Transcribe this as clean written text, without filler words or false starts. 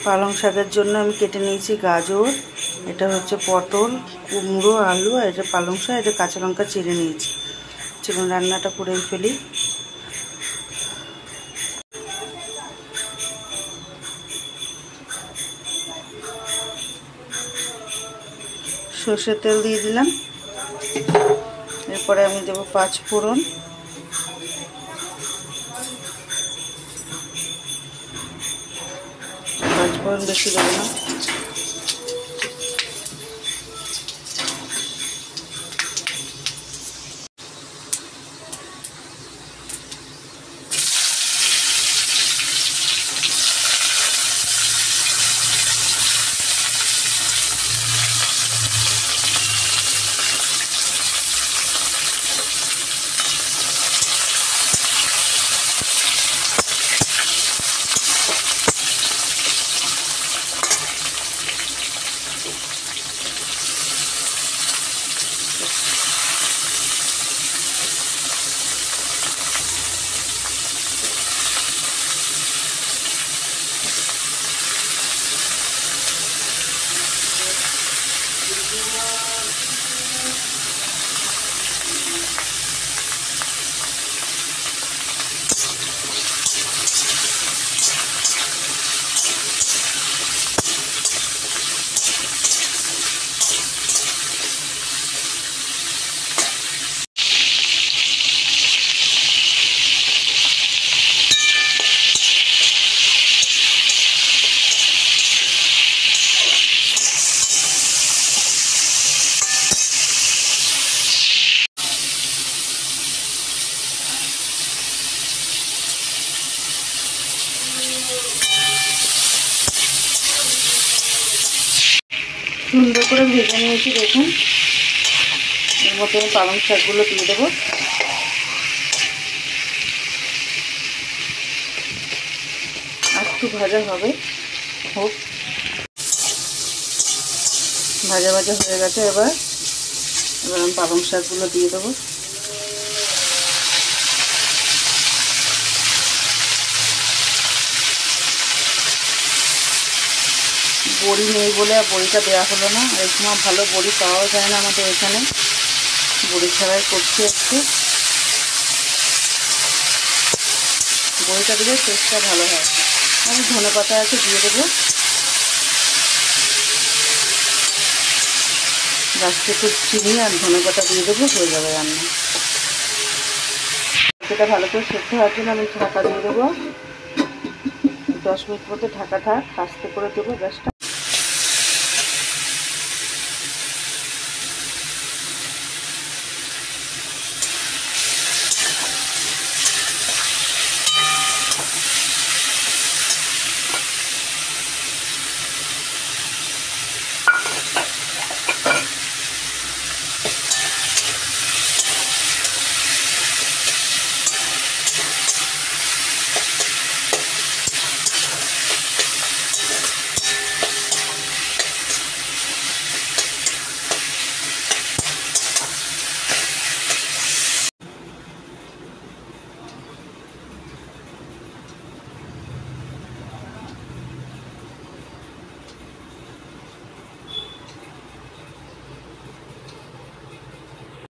পালং শাকের জন্য আমি কেটে নিয়েছি গাজর, এটা হচ্ছে পটল, কুমড়ো, আলু, আর এটা পালং শাক, এটা কাঁচা লঙ্কা চিড়ে নিয়েছি। চলুন রান্নাটা করেই ফেলি। সর্ষের তেল দিয়ে দিলাম, এরপরে আমি দেবো 5 ফোড়ন, বেশি দেবো না। সুন্দর করে ভেজে নিয়েছি, দেখুন। এর মধ্যে আমি পালং শাকগুলো দিয়ে দেবো। আর একটু ভাজা হবে, হোক। ভাজা ভাজা হয়ে গেছে। এবার আমি পালং শাকগুলো দিয়ে দেবো। বড়ি নেই বলে আর বড়িটা দেওয়া হলো না। এই সময় ভালো বড়ি পাওয়া যায় না আমাদের এখানে, বড়ি ছাড়াই করছি একটু। বড়িটা দিলে টেস্টটা ভালো হয়। আমি ধনেপাতা আছে দিয়ে দেবো। লাস্টে একটু চিনি আর ধনেপাতা দিয়ে দেবো, হয়ে যাবে রান্না। সেটা ভালো করে সেদ্ধ হওয়ার জন্য আমি ঢাকা দিয়ে দেবো। 10 মিনিট মতো ঢাকা থাক, আস্তে করে দেবো গ্যাসটা।